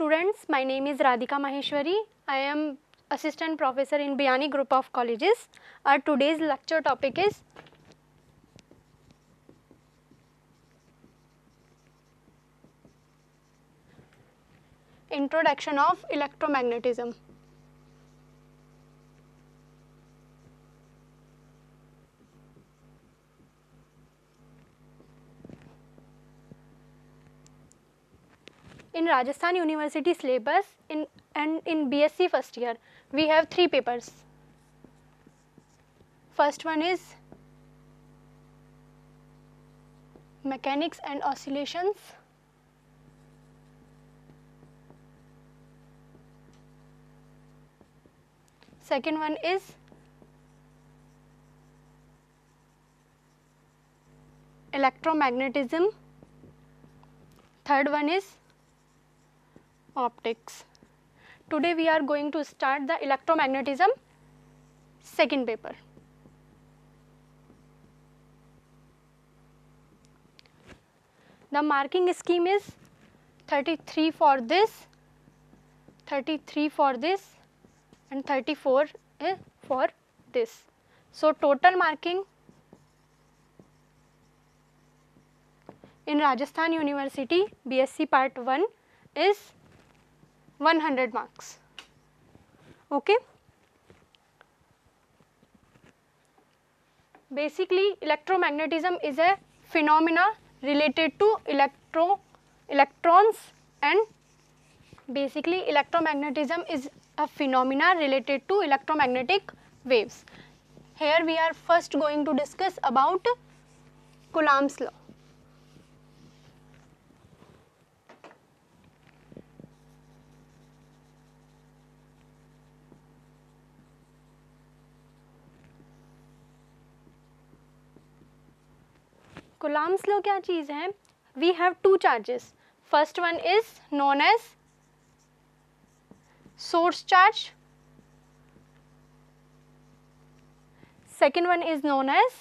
students, my name is Radhika Maheshwari. I am assistant professor in Biyani Group of Colleges. Our today's lecture topic is Introduction of Electromagnetism. In Rajasthan University syllabus in BSc first year, we have 3 papers. First one is Mechanics and Oscillations. Second one is Electromagnetism. Third one is Optics. Today we are going to start the Electromagnetism second paper. The marking scheme is 33 for this, 33 for this and 34 for this. So total marking in Rajasthan University BSc Part 1 is 100 marks. Okay. Basically, electromagnetism is a phenomena related to electrons, and basically electromagnetism is a phenomena related to electromagnetic waves. Here we are first going to discuss about Coulomb's law. Coulomb's law क्या चीज़ है? We have 2 charges. First one is known as source charge. Second one is known as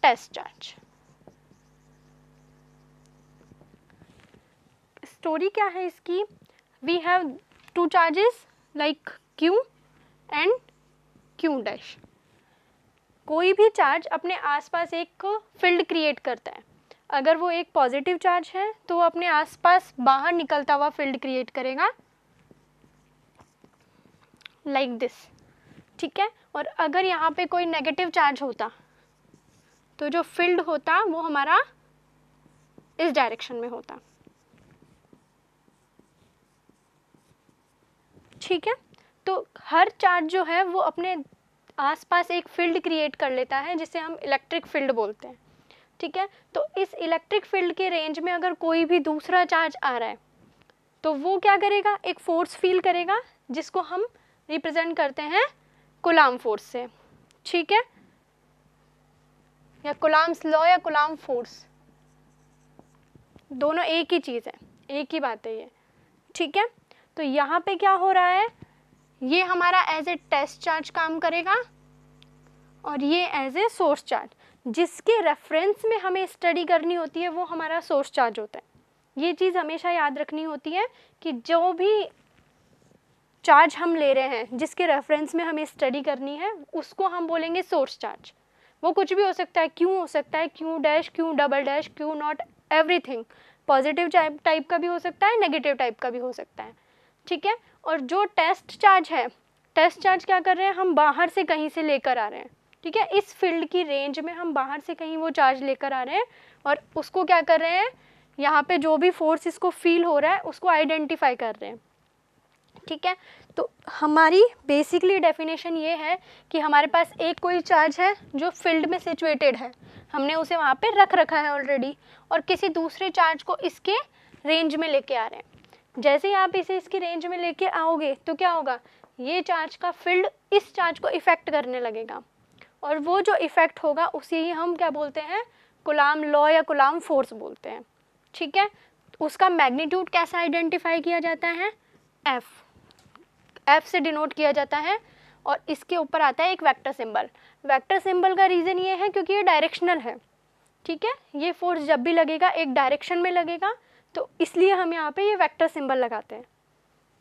test charge. Story क्या है इसकी? We have 2 charges like Q and Q dash. कोई भी charge अपने आसपास एक फील्ड क्रिएट करता है. अगर वो एक पॉजिटिव चार्ज है तो वो अपने आसपास बाहर निकलता हुआ फील्ड क्रिएट करेगा लाइक दिस. ठीक है. और अगर यहाँ पे कोई नेगेटिव चार्ज होता तो जो फील्ड होता वो हमारा इस डायरेक्शन में होता. ठीक है. तो हर चार्ज जो है वो अपने आसपास एक फील्ड क्रिएट कर लेता है जिसे हम इलेक्ट्रिक फील्ड बोलते हैं. ठीक है. तो इस इलेक्ट्रिक फील्ड के रेंज में अगर कोई भी दूसरा चार्ज आ रहा है तो वो क्या करेगा? एक फोर्स फील करेगा जिसको हम रिप्रेजेंट करते हैं कूलाम्ब फोर्स से. ठीक है. या कूलाम्ब्स लॉ या कूलाम्ब फोर्स, दोनों एक ही चीज़ है, एक ही बात है ये. ठीक है. तो यहाँ पे क्या हो रहा है? ये हमारा एज ए टेस्ट चार्ज काम करेगा और ये एज ए सोर्स चार्ज. जिसके रेफरेंस में हमें स्टडी करनी होती है वो हमारा सोर्स चार्ज होता है. ये चीज़ हमेशा याद रखनी होती है कि जो भी चार्ज हम ले रहे हैं जिसके रेफरेंस में हमें स्टडी करनी है उसको हम बोलेंगे सोर्स चार्ज. वो कुछ भी हो सकता है, क्यू हो सकता है, Q dash, Q double dash, Q not, everything. Positive type का भी हो सकता है, नेगेटिव टाइप का भी हो सकता है. ठीक है. और जो टेस्ट चार्ज है, टेस्ट चार्ज क्या कर रहे हैं? हम बाहर से कहीं से लेकर आ रहे हैं. ठीक है. इस फील्ड की रेंज में हम बाहर से कहीं वो चार्ज लेकर आ रहे हैं और उसको क्या कर रहे हैं? यहाँ पे जो भी फोर्स इसको फील हो रहा है उसको आइडेंटिफाई कर रहे हैं. ठीक है. तो हमारी बेसिकली डेफिनेशन ये है कि हमारे पास एक कोई चार्ज है जो फील्ड में सिचुएटेड है, हमने उसे वहाँ पे रख रखा है ऑलरेडी, और किसी दूसरे चार्ज को इसके रेंज में लेके आ रहे हैं. जैसे ही आप इसे इसकी रेंज में लेके आओगे तो क्या होगा? ये चार्ज का फील्ड इस चार्ज को इफ़ेक्ट करने लगेगा और वो जो इफ़ेक्ट होगा उसे ही हम क्या बोलते हैं? कूलाम्ब लॉ या कूलाम्ब फोर्स बोलते हैं. ठीक है. उसका मैग्नीट्यूड कैसे आइडेंटिफाई किया जाता है? एफ से डिनोट किया जाता है और इसके ऊपर आता है एक वेक्टर सिंबल. वेक्टर सिंबल का रीज़न ये है क्योंकि ये डायरेक्शनल है. ठीक है. ये फोर्स जब भी लगेगा एक डायरेक्शन में लगेगा, तो इसलिए हम यहाँ पे ये वेक्टर सिंबल लगाते हैं,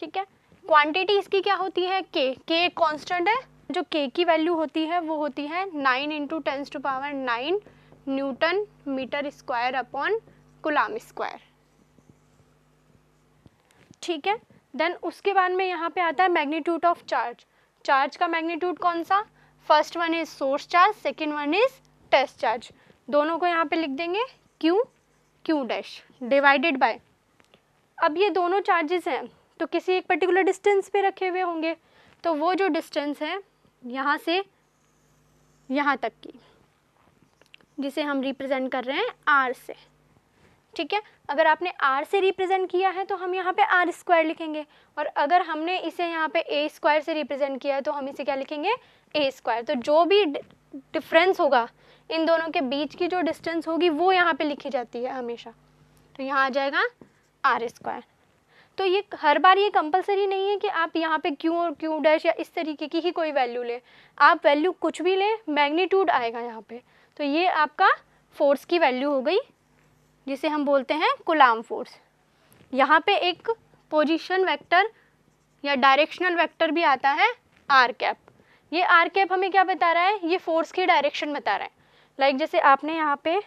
ठीक है। क्वांटिटी इसकी क्या होती है, के कांस्टेंट है। जो के की वैल्यू होती है वो होती है 9 × 10⁹ newton metre square upon coulomb square, ठीक है। देन उसके बाद में यहाँ पे आता है मैग्नीट्यूड ऑफ चार्ज। चार्ज का मैग्नीट्यूड कौन सा, first one is source charge, second one is test charge. दोनों को यहाँ पे लिख देंगे क्यू डैश डिवाइडेड बाय, अब ये दोनों चार्जेस हैं तो किसी एक पर्टिकुलर डिस्टेंस पे रखे हुए होंगे, तो वो जो डिस्टेंस है यहाँ से यहाँ तक की, जिसे हम रिप्रेजेंट कर रहे हैं आर से, ठीक है। अगर आपने आर से रिप्रेजेंट किया है तो हम यहाँ पे आर स्क्वायर लिखेंगे, और अगर हमने इसे यहाँ पे ए स्क्वायर से रिप्रेजेंट किया है तो हम इसे क्या लिखेंगे, ए स्क्वायर। तो जो भी डिफरेंस होगा इन दोनों के बीच की जो डिस्टेंस होगी वो यहाँ पे लिखी जाती है हमेशा, तो यहाँ आ जाएगा आर स्क्वायर। तो ये हर बार ये कंपलसरी नहीं है कि आप यहाँ पे क्यू और क्यू डैश या इस तरीके की ही कोई वैल्यू ले, आप वैल्यू कुछ भी ले, मैग्नीट्यूड आएगा यहाँ पे। तो ये आपका फोर्स की वैल्यू हो गई, जिसे हम बोलते हैं कूलम फोर्स। यहाँ पे एक पोजीशन वेक्टर या डायरेक्शनल वेक्टर भी आता है आर कैप। ये आर कैप हमें क्या बता रहा है, ये फोर्स की डायरेक्शन बता रहा है। लाइक जैसे आपने यहाँ पे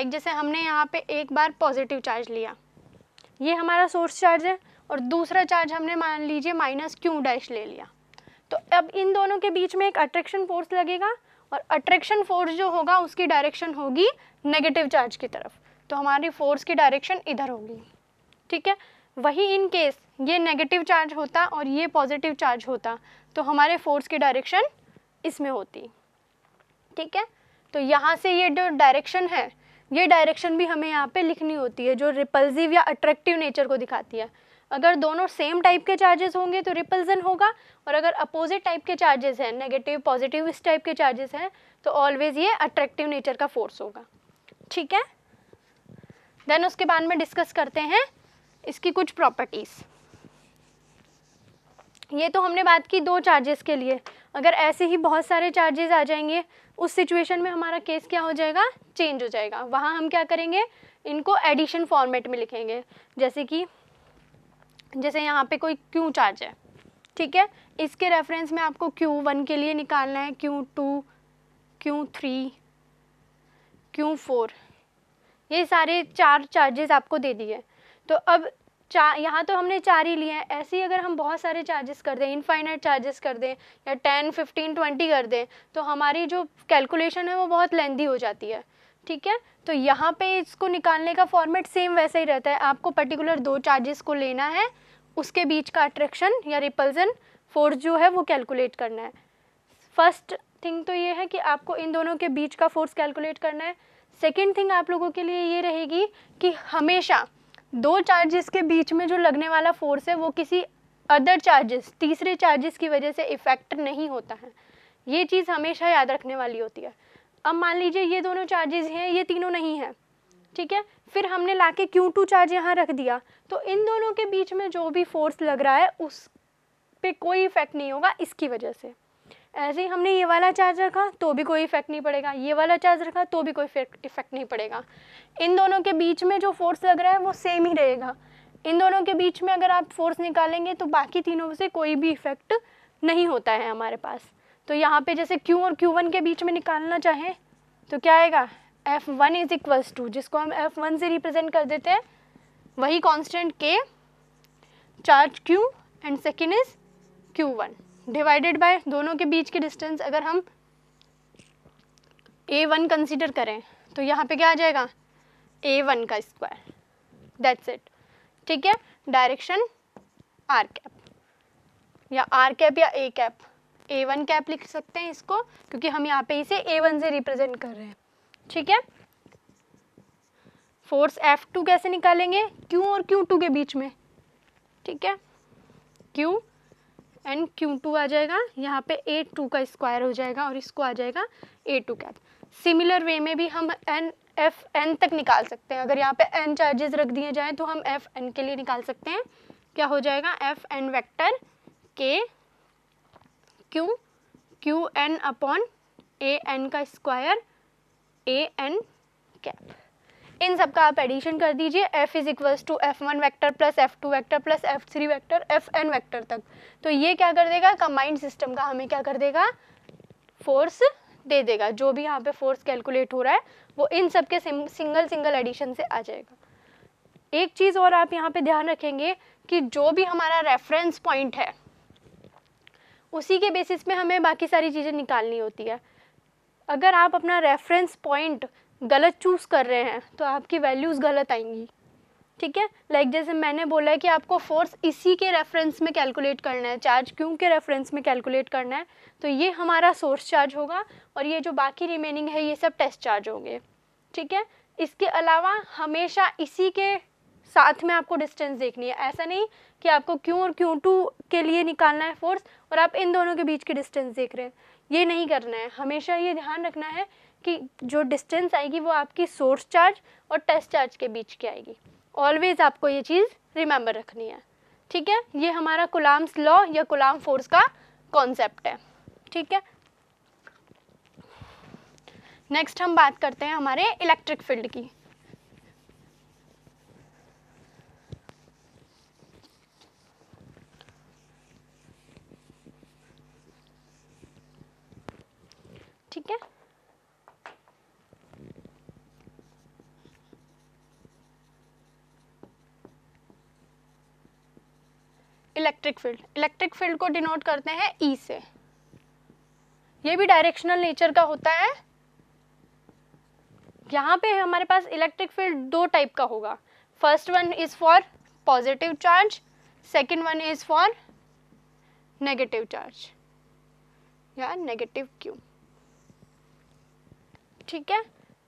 जैसे हमने यहाँ पे एक बार पॉजिटिव चार्ज लिया, ये हमारा सोर्स चार्ज है, और दूसरा चार्ज हमने मान लीजिए माइनस क्यू डैश ले लिया। तो अब इन दोनों के बीच में एक अट्रैक्शन फोर्स लगेगा, और अट्रैक्शन फोर्स जो होगा उसकी डायरेक्शन होगी नेगेटिव चार्ज की तरफ, तो हमारी फोर्स की डायरेक्शन इधर होगी, ठीक है। वही इन केस ये नेगेटिव चार्ज होता और ये पॉजिटिव चार्ज होता तो हमारे फोर्स की डायरेक्शन इसमें होती, ठीक है। तो यहाँ से ये जो डायरेक्शन है, ये डायरेक्शन भी हमें यहाँ पे लिखनी होती है, जो रिपल्सिव या अट्रैक्टिव नेचर को दिखाती है। अगर दोनों सेम टाइप के चार्जेस होंगे तो रिपल्सन होगा, और अगर अपोजिट टाइप के चार्जेस हैं, नेगेटिव पॉजिटिव इस टाइप के चार्जेस हैं, तो ऑलवेज ये अट्रैक्टिव नेचर का फोर्स होगा, ठीक है। देन उसके बाद में डिस्कस करते हैं इसकी कुछ प्रॉपर्टीज़। ये तो हमने बात की दो चार्जेस के लिए, अगर ऐसे ही बहुत सारे चार्जेस आ जाएंगे उस सिचुएशन में हमारा केस क्या हो जाएगा, चेंज हो जाएगा। वहाँ हम क्या करेंगे, इनको एडिशन फॉर्मेट में लिखेंगे। जैसे यहाँ पे कोई क्यू चार्ज है, ठीक है, इसके रेफरेंस में आपको Q1 के लिए निकालना है Q2, Q3, Q4, ये सारे 4 चार्जेस आपको दे दिए। तो अब यहाँ तो हमने 4 ही लिए हैं, ऐसे ही अगर हम बहुत सारे चार्जेस कर दें, इनफाइनाइट चार्जेस कर दें, या 10, 15, 20 कर दें, तो हमारी जो कैलकुलेशन है वो बहुत लेंदी हो जाती है, ठीक है। तो यहाँ पे इसको निकालने का फॉर्मेट सेम वैसा ही रहता है, आपको पर्टिकुलर 2 चार्जेस को लेना है, उसके बीच का अट्रैक्शन या रिपल्सन फोर्स जो है वो कैलकुलेट करना है। फर्स्ट थिंग तो ये है कि आपको इन दोनों के बीच का फोर्स कैलकुलेट करना है। सेकेंड थिंग आप लोगों के लिए ये रहेगी कि हमेशा 2 चार्जेस के बीच में जो लगने वाला फोर्स है वो किसी अदर चार्जेस, तीसरे चार्जेस की वजह से इफेक्ट नहीं होता है। ये चीज़ हमेशा याद रखने वाली होती है। अब मान लीजिए ये दोनों चार्जेस हैं, ये तीनों नहीं हैं, ठीक है, फिर हमने लाके Q2 चार्ज यहाँ रख दिया, तो इन दोनों के बीच में जो भी फोर्स लग रहा है उस पे कोई इफेक्ट नहीं होगा इसकी वजह से। ऐसे ही हमने ये वाला चार्ज रखा तो भी कोई इफेक्ट नहीं पड़ेगा, ये वाला चार्ज रखा तो भी कोई इफेक्ट नहीं पड़ेगा। इन दोनों के बीच में जो फोर्स लग रहा है वो सेम ही रहेगा। इन दोनों के बीच में अगर आप फोर्स निकालेंगे तो बाकी तीनों से कोई भी इफेक्ट नहीं होता है हमारे पास। तो यहाँ पे जैसे Q और Q1 के बीच में निकालना चाहें तो क्या आएगा, F1 इज इक्वल्स टू, जिसको हम F1 से रिप्रेजेंट कर देते हैं, वही constant K, charge Q and second is Q1 divided by दोनों के बीच की डिस्टेंस। अगर हम A1 कंसीडर करें तो यहाँ पे क्या आ जाएगा, A1 का स्क्वायर, दैट्स इट, ठीक है। डायरेक्शन आर कैप या आर कैप या ए कैप, A1 कैप लिख सकते हैं इसको, क्योंकि हम यहाँ पे इसे A1 से रिप्रेजेंट कर रहे हैं, ठीक है। फोर्स F2 कैसे निकालेंगे, Q और Q2 के बीच में, ठीक है, Q एन Q2 आ जाएगा, यहाँ पे A2 का स्क्वायर हो जाएगा और इसको आ जाएगा A2 कैप। सिमिलर वे में भी हम एन एफ एन तक निकाल सकते हैं। अगर यहाँ पे एन चार्जेस रख दिए जाएँ तो हम एफ एन के लिए निकाल सकते हैं। क्या हो जाएगा, एफ एन वेक्टर के Q N upon A N का स्क्वायर ए एन कैप। इन सब का आप एडिशन कर दीजिए, f is equals to F1 vector plus F2 vector plus F3 vector Fn vector तक। तो ये क्या कर देगा, कंबाइंड सिस्टम का हमें क्या कर देगा, फोर्स दे देगा। जो भी यहाँ पे फोर्स कैलकुलेट हो रहा है वो इन सब के सिंगल एडिशन से आ जाएगा। एक चीज़ और आप यहाँ पे ध्यान रखेंगे कि जो भी हमारा रेफरेंस पॉइंट है उसी के बेसिस पे हमें बाकी सारी चीज़ें निकालनी होती है। अगर आप अपना रेफरेंस पॉइंट गलत चूज़ कर रहे हैं तो आपकी वैल्यूज़ गलत आएंगी, ठीक है। लाइक जैसे मैंने बोला है कि आपको फोर्स इसी के रेफरेंस में कैलकुलेट करना है, चार्ज क्यू के रेफरेंस में कैलकुलेट करना है, तो ये हमारा सोर्स चार्ज होगा और ये जो बाकी रिमेनिंग है ये सब टेस्ट चार्ज होंगे, ठीक है। इसके अलावा हमेशा इसी के साथ में आपको डिस्टेंस देखनी है। ऐसा नहीं कि आपको Q और Q2 के लिए निकालना है फोर्स और आप इन दोनों के बीच की डिस्टेंस देख रहे हैं, ये नहीं करना है। हमेशा ये ध्यान रखना है कि जो डिस्टेंस आएगी वो आपकी सोर्स चार्ज और टेस्ट चार्ज के बीच की आएगी। ऑलवेज आपको ये चीज़ रिमेंबर रखनी है, ठीक है। ये हमारा कुलाम्स लॉ या कुलाम फोर्स का कॉन्सेप्ट है, ठीक है। नेक्स्ट हम बात करते हैं हमारे इलेक्ट्रिक फील्ड की। ठीक है, इलेक्ट्रिक फील्ड को डिनोट करते हैं E से। ये भी डायरेक्शनल नेचर का होता है। यहाँ पे हमारे पास इलेक्ट्रिक फील्ड दो टाइप का होगा। First one is for positive charge, second one is for negative charge या नेगेटिव क्यू, ठीक है।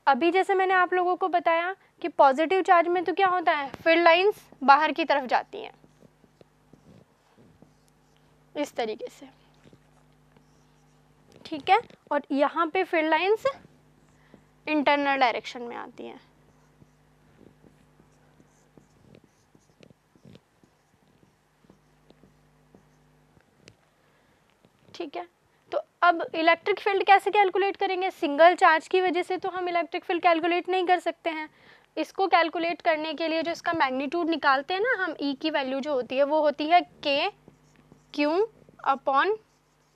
अभी जैसे मैंने आप लोगों को बताया कि पॉजिटिव चार्ज में तो क्या होता है, फील्ड लाइंस बाहर की तरफ जाती हैं इस तरीके से, ठीक है, और यहाँ पे फील्ड लाइंस इंटरनल डायरेक्शन में आती हैं। ठीक है, तो अब इलेक्ट्रिक फील्ड कैसे कैलकुलेट करेंगे। सिंगल चार्ज की वजह से तो हम इलेक्ट्रिक फील्ड कैलकुलेट नहीं कर सकते हैं। इसको कैलकुलेट करने के लिए जो इसका मैग्नीट्यूड निकालते हैं ना हम, E की वैल्यू जो होती है वो होती है K Q upon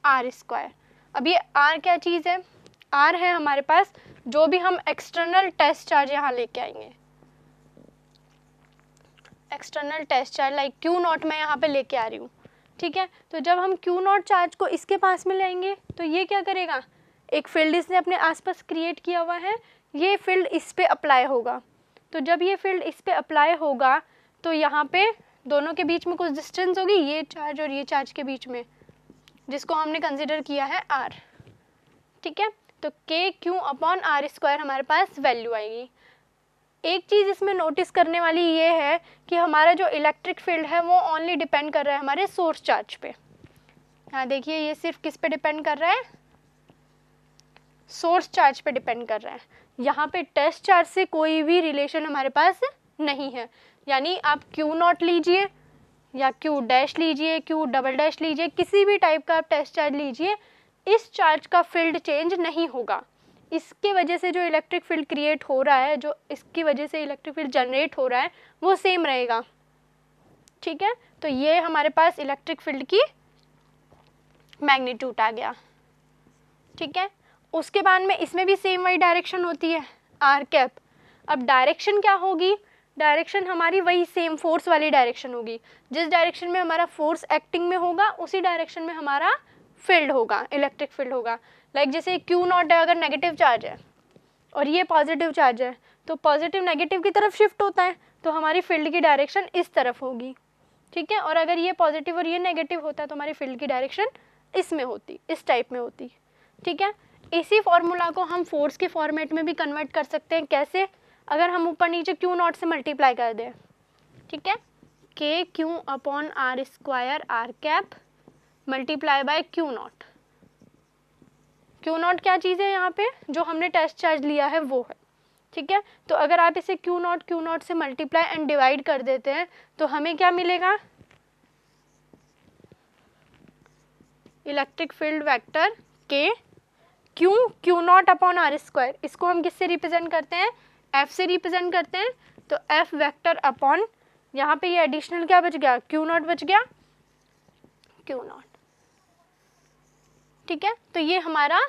R square. अब ये R क्या चीज़ है, R है हमारे पास जो भी हम एक्सटर्नल टेस्ट चार्ज यहाँ लेके आएंगे, external test charge like Q0 मैं यहाँ पे लेके आ रही हूँ, ठीक है। तो जब हम Q0 चार्ज को इसके पास में लाएंगे तो ये क्या करेगा, एक फील्ड इसने अपने आसपास क्रिएट किया हुआ है, ये फील्ड इस पे अप्लाई होगा। तो जब ये फील्ड इस पे अप्लाई होगा तो यहाँ पे दोनों के बीच में कुछ डिस्टेंस होगी, ये चार्ज और ये चार्ज के बीच में, जिसको हमने कंसिडर किया है R, ठीक है। तो K Q upon R square हमारे पास वैल्यू आएगी। एक चीज़ इसमें नोटिस करने वाली ये है कि हमारा जो इलेक्ट्रिक फील्ड है वो ओनली डिपेंड कर रहा है हमारे सोर्स चार्ज पे। हाँ देखिए, ये सिर्फ किस पे डिपेंड कर रहा है, सोर्स चार्ज पे डिपेंड कर रहा है। यहाँ पे टेस्ट चार्ज से कोई भी रिलेशन हमारे पास नहीं है। यानी आप Q0 लीजिए या Q डैश लीजिए, Q डबल डैश लीजिए, किसी भी टाइप का आप टेस्ट चार्ज लीजिए, इस चार्ज का फील्ड चेंज नहीं होगा। इसके वजह से जो इलेक्ट्रिक फील्ड क्रिएट हो रहा है, जो इसकी वजह से इलेक्ट्रिक फील्ड जनरेट हो रहा है वो सेम रहेगा, ठीक है। तो ये हमारे पास इलेक्ट्रिक फील्ड की मैग्नीट्यूड आ गया, ठीक है। उसके बाद में इसमें भी सेम वही डायरेक्शन होती है R कैप। अब डायरेक्शन क्या होगी, डायरेक्शन हमारी वही सेम फोर्स वाली डायरेक्शन होगी। जिस डायरेक्शन में हमारा फोर्स एक्टिंग में होगा उसी डायरेक्शन में हमारा फील्ड होगा, इलेक्ट्रिक फील्ड होगा। लाइक जैसे Q0 है, अगर नेगेटिव चार्ज है और ये पॉजिटिव चार्ज है तो पॉजिटिव नेगेटिव की तरफ शिफ्ट होता है, तो हमारी फील्ड की डायरेक्शन इस तरफ होगी, ठीक है। और अगर ये पॉजिटिव और ये नेगेटिव होता है तो हमारी फील्ड की डायरेक्शन इसमें होती, इस टाइप में होती, ठीक है। इसी फॉर्मूला को हम फोर्स के फॉर्मेट में भी कन्वर्ट कर सकते हैं। कैसे, अगर हम ऊपर नीचे Q0 से मल्टीप्लाई कर दें, ठीक है, K Q upon R square R cap multiply by Q not. Q not क्या चीज़ है यहाँ पे, जो हमने टेस्ट चार्ज लिया है वो है, ठीक है। तो अगर आप इसे क्यू नॉट से मल्टीप्लाई एंड डिवाइड कर देते हैं तो हमें क्या मिलेगा, इलेक्ट्रिक फील्ड वेक्टर के Q naught upon R square. इसको हम किससे रिप्रेजेंट करते हैं, एफ से रिप्रेजेंट करते हैं। तो एफ वेक्टर अपॉन, यहाँ पे ये एडिशनल क्या बच गया, क्यू नॉट बच गया, क्यू नॉट, ठीक है। तो ये हमारा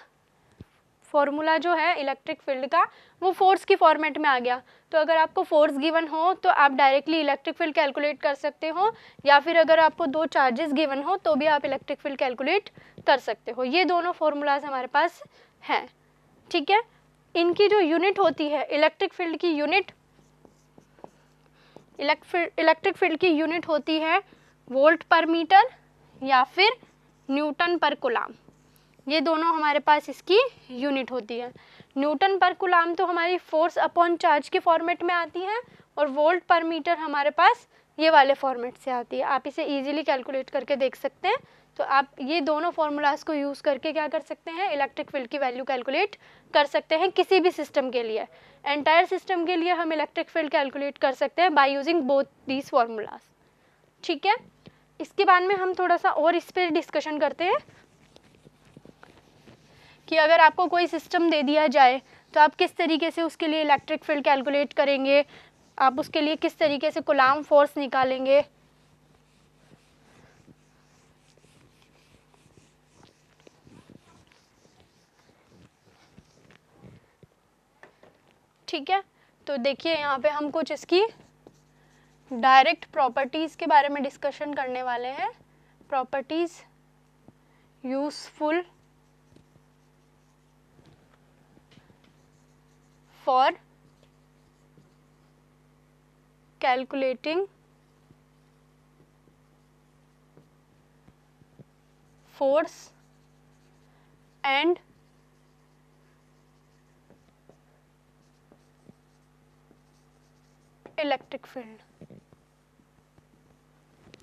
फॉर्मूला जो है इलेक्ट्रिक फील्ड का वो फोर्स की फॉर्मेट में आ गया। तो अगर आपको फोर्स गिवन हो तो आप डायरेक्टली इलेक्ट्रिक फील्ड कैलकुलेट कर सकते हो, या फिर अगर आपको दो चार्जेस गिवन हो तो भी आप इलेक्ट्रिक फील्ड कैलकुलेट कर सकते हो। ये दोनों फॉर्मूलाज हमारे पास हैं, ठीक है। इनकी जो यूनिट होती है इलेक्ट्रिक फील्ड की यूनिट, इलेक्ट्रिक फील्ड की यूनिट होती है वोल्ट पर मीटर या फिर न्यूटन पर कूलाम। ये दोनों हमारे पास इसकी यूनिट होती है। न्यूटन पर कूलाम तो हमारी फोर्स अपॉन चार्ज के फॉर्मेट में आती है, और वोल्ट पर मीटर हमारे पास ये वाले फॉर्मेट से आती है। आप इसे इजीली कैलकुलेट करके देख सकते हैं। तो आप ये दोनों फॉर्मूलाज को यूज़ करके क्या कर सकते हैं, इलेक्ट्रिक फील्ड की वैल्यू कैलकुलेट कर सकते हैं किसी भी सिस्टम के लिए। एंटायर सिस्टम के लिए हम इलेक्ट्रिक फील्ड कैलकुलेट कर सकते हैं by using both these formulas, ठीक है। इसके बाद में हम थोड़ा सा और इस पर डिस्कशन करते हैं कि अगर आपको कोई सिस्टम दे दिया जाए तो आप किस तरीके से उसके लिए इलेक्ट्रिक फील्ड कैलकुलेट करेंगे, आप उसके लिए किस तरीके से कूलाम फोर्स निकालेंगे। ठीक है, तो देखिए यहाँ पे हम कुछ इसकी डायरेक्ट प्रॉपर्टीज़ के बारे में डिस्कशन करने वाले हैं। Properties useful for calculating force and electric field,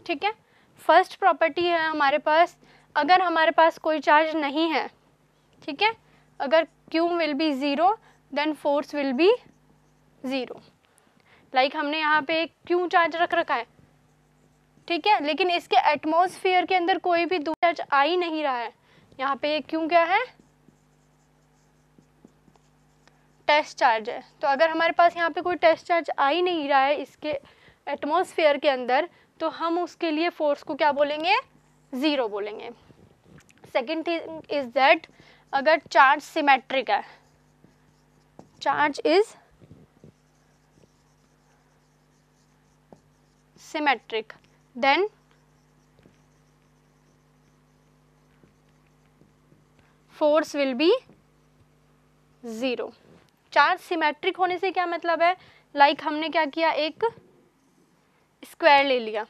ठीक है। फर्स्ट प्रॉपर्टी है हमारे पास, अगर हमारे पास कोई चार्ज नहीं है, ठीक है, अगर Q will be zero then force will be zero. Like हमने यहाँ पे एक Q चार्ज रख रखा है, ठीक है, लेकिन इसके एटमॉस्फेयर के अंदर कोई भी दूसरा चार्ज आ ही नहीं रहा है। यहाँ पे एक Q क्या है, टेस्ट चार्ज है। तो अगर हमारे पास यहाँ पे कोई टेस्ट चार्ज आ ही नहीं रहा है इसके एटमॉस्फेयर के अंदर, तो हम उसके लिए फोर्स को क्या बोलेंगे, ज़ीरो बोलेंगे। सेकेंड थिंग इज दैट अगर चार्ज सिमेट्रिक है, charge is symmetric, then force will be zero. Charge symmetric होने से क्या मतलब है, लाइक हमने क्या किया, एक स्क्वायर ले लिया,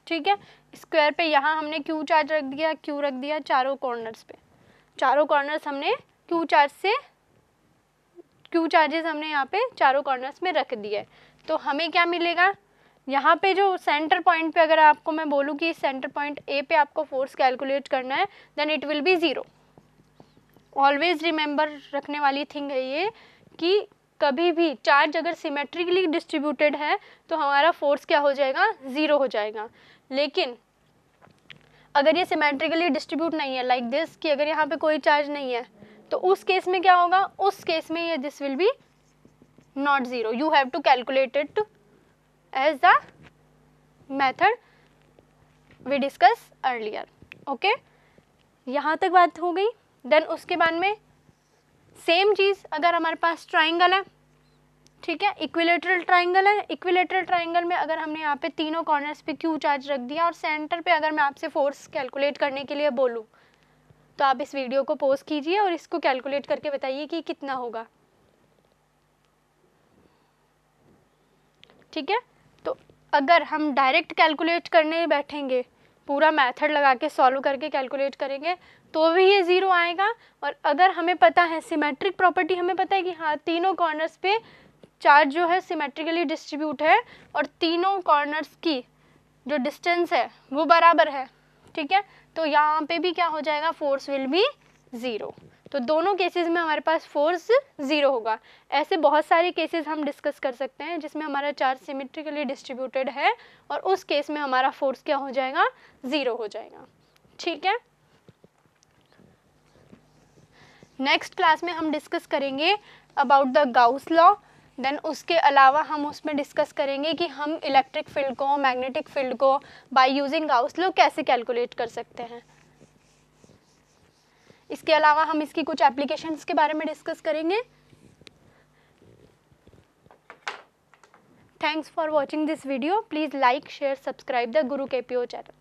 ठीक है, स्क्वायर पे यहाँ हमने Q चार्ज रख दिया, Q रख दिया चारों कॉर्नर्स पे, चारों कॉर्नर्स हमने Q चार्जेस हमने यहाँ पे चारों कॉर्नर्स में रख दिए। तो हमें क्या मिलेगा, यहाँ पे जो सेंटर पॉइंट पे अगर आपको मैं बोलूँ कि सेंटर पॉइंट A पे आपको फोर्स कैलकुलेट करना है, then it will be zero. Always remember रखने वाली थिंग है ये कि कभी भी चार्ज अगर सिमेट्रिकली डिस्ट्रीब्यूटेड है तो हमारा फोर्स क्या हो जाएगा, ज़ीरो हो जाएगा। लेकिन अगर ये सिमेट्रिकली डिस्ट्रीब्यूट नहीं है, लाइक दिस, कि अगर यहाँ पे कोई चार्ज नहीं है, तो उस केस में क्या होगा, उस केस में ये this will be not zero. You have to calculate it as the method we discuss earlier. Okay, यहाँ तक बात हो गई। देन उसके बाद में सेम चीज़ अगर हमारे पास ट्राइंगल है, ठीक है, इक्विलेटरल ट्राइंगल है, इक्विलेटरल ट्राइंगल में अगर हमने यहाँ पे तीनों कॉर्नर्स पे Q चार्ज रख दिया और सेंटर पे अगर मैं आपसे फोर्स कैलकुलेट करने के लिए बोलूँ, तो आप इस वीडियो को पॉज कीजिए और इसको कैलकुलेट करके बताइए कि कितना होगा, ठीक है। तो अगर हम डायरेक्ट कैलकुलेट करने बैठेंगे, पूरा मेथड लगा के सॉल्व करके कैलकुलेट करेंगे, तो भी ये ज़ीरो आएगा। और अगर हमें पता है सिमेट्रिक प्रॉपर्टी, हमें पता है कि हाँ तीनों कॉर्नर्स पे चार्ज जो है सिमेट्रिकली डिस्ट्रीब्यूट है और तीनों कॉर्नर्स की जो डिस्टेंस है वो बराबर है, ठीक है, तो यहाँ पे भी क्या हो जाएगा, फोर्स विल बी 0। तो दोनों केसेस में हमारे पास फोर्स 0 होगा। ऐसे बहुत सारे केसेस हम डिस्कस कर सकते हैं जिसमें हमारा चार्ज सिमेट्रिकली डिस्ट्रीब्यूटेड है और उस केस में हमारा फोर्स क्या हो जाएगा, 0 हो जाएगा। ठीक है, नेक्स्ट क्लास में हम डिस्कस करेंगे about the Gauss law. Then उसके अलावा हम उसमें डिस्कस करेंगे कि हम इलेक्ट्रिक फील्ड को, मैग्नेटिक फील्ड को बाय यूजिंग गाउस लॉ कैसे कैलकुलेट कर सकते हैं। इसके अलावा हम इसकी कुछ एप्लीकेशंस के बारे में डिस्कस करेंगे। Thanks for watching this video. Please like, share, subscribe the Guru KPO channel.